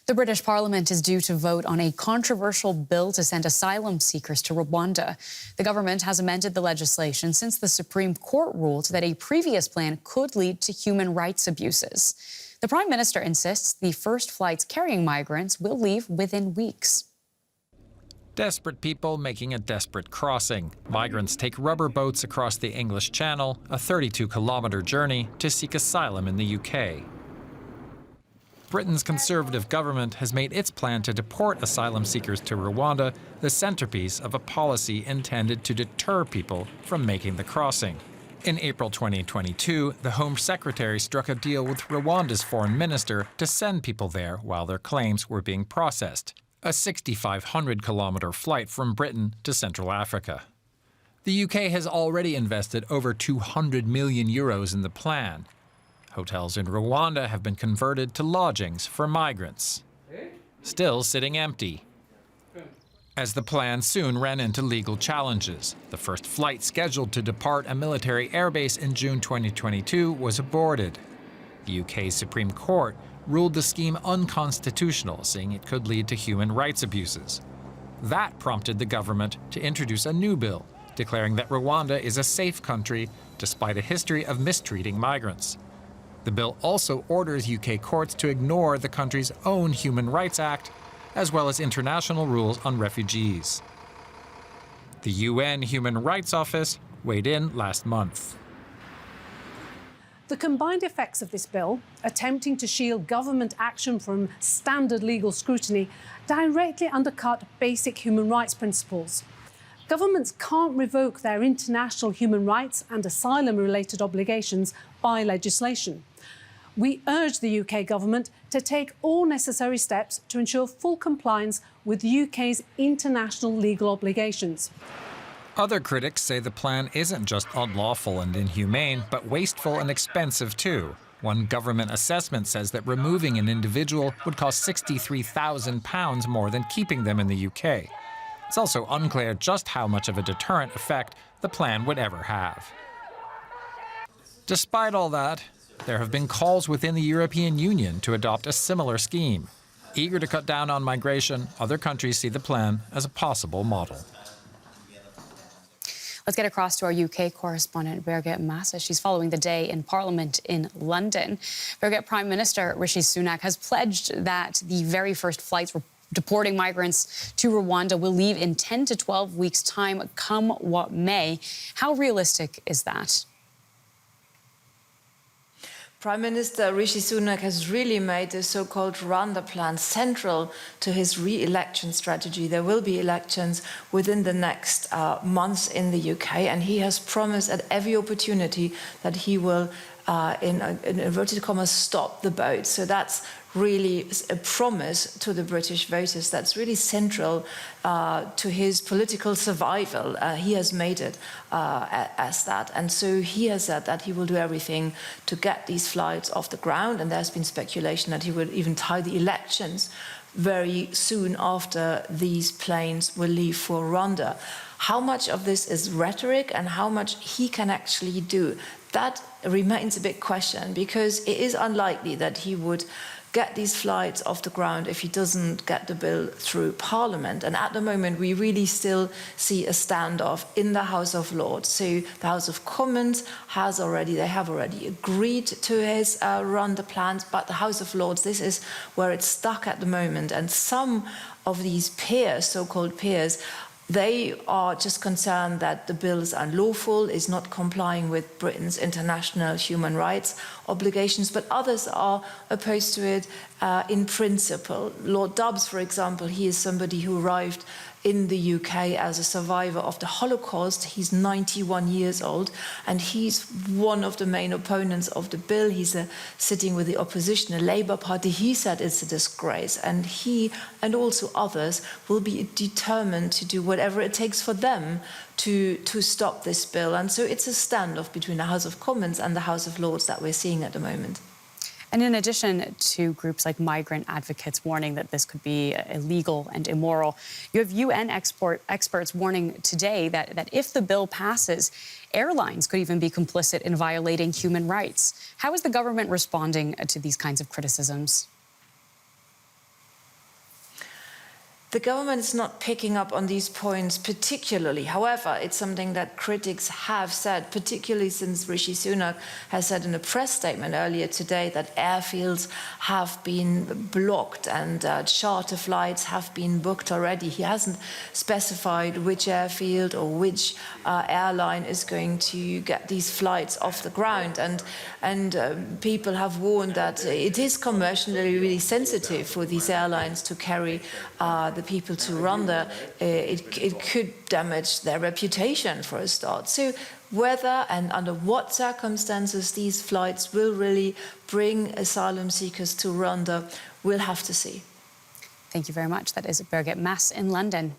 The British Parliament is due to vote on a controversial bill to send asylum seekers to Rwanda. The government has amended the legislation since the Supreme Court ruled that a previous plan could lead to human rights abuses. The Prime Minister insists the first flights carrying migrants will leave within weeks. Desperate people making a desperate crossing. Migrants take rubber boats across the English Channel, a 32-kilometre journey, to seek asylum in the UK. Britain's Conservative government has made its plan to deport asylum seekers to Rwanda the centrepiece of a policy intended to deter people from making the crossing. In April 2022, the Home Secretary struck a deal with Rwanda's foreign minister to send people there while their claims were being processed. A 6,500-kilometre flight from Britain to Central Africa. The UK has already invested over €200 million in the plan. Hotels in Rwanda have been converted to lodgings for migrants, still sitting empty. As the plan soon ran into legal challenges, the first flight scheduled to depart a military airbase in June 2022 was aborted. The UK's Supreme Court ruled the scheme unconstitutional, saying it could lead to human rights abuses. That prompted the government to introduce a new bill, declaring that Rwanda is a safe country despite a history of mistreating migrants. The bill also orders UK courts to ignore the country's own Human Rights Act, as well as international rules on refugees. The UN Human Rights Office weighed in last month. The combined effects of this bill, attempting to shield government action from standard legal scrutiny, directly undercut basic human rights principles. Governments can't revoke their international human rights and asylum-related obligations by legislation. We urge the UK government to take all necessary steps to ensure full compliance with the UK's international legal obligations. Other critics say the plan isn't just unlawful and inhumane, but wasteful and expensive too. One government assessment says that removing an individual would cost £63,000 more than keeping them in the UK. It's also unclear just how much of a deterrent effect the plan would ever have. Despite all that, there have been calls within the European Union to adopt a similar scheme. Eager to cut down on migration, other countries see the plan as a possible model. Let's get across to our UK correspondent, Birgit Massa. She's following the day in Parliament in London. Birgit, Prime Minister Rishi Sunak has pledged that the very first flights deporting migrants to Rwanda will leave in 10 to 12 weeks' time, come what may. How realistic is that? Prime Minister Rishi Sunak has really made the so-called Rwanda plan central to his re-election strategy. There will be elections within the next months in the UK, and he has promised at every opportunity that he will, in inverted commas, stop the boat. So that's really a promise to the British voters that's really central to his political survival. He has made it as that. And so he has said that he will do everything to get these flights off the ground. And there's been speculation that he would even tie the elections very soon after these planes will leave for Rwanda. How much of this is rhetoric and how much he can actually do, that remains a big question, because it is unlikely that he would get these flights off the ground if he doesn't get the bill through Parliament. And at the moment, we really still see a standoff in the House of Lords. So the House of Commons have already agreed to his Rwanda plans, but the House of Lords, this is where it's stuck at the moment. And some of these peers, so-called peers, they are just concerned that the bill is unlawful, is not complying with Britain's international human rights obligations, but others are opposed to it in principle. Lord Dubs, for example, he is somebody who arrived in the UK as a survivor of the Holocaust. He's 91 years old, and he's one of the main opponents of the bill. He's sitting with the opposition, the Labour Party. He said it's a disgrace, and he and also others will be determined to do whatever it takes for them to stop this bill. And so it's a standoff between the House of Commons and the House of Lords that we're seeing at the moment. And in addition to groups like migrant advocates warning that this could be illegal and immoral, you have UN experts warning today that if the bill passes, airlines could even be complicit in violating human rights. How is the government responding to these kinds of criticisms? The government is not picking up on these points particularly. However, it's something that critics have said, particularly since Rishi Sunak has said in a press statement earlier today that airfields have been blocked and charter flights have been booked already. He hasn't specified which airfield or which airline is going to get these flights off the ground. And people have warned that it is commercially really sensitive for these airlines to carry the people to Rwanda. It could damage their reputation for a start. So whether and under what circumstances these flights will really bring asylum seekers to Rwanda, we'll have to see. Thank you very much. That is Birgit Maas in London.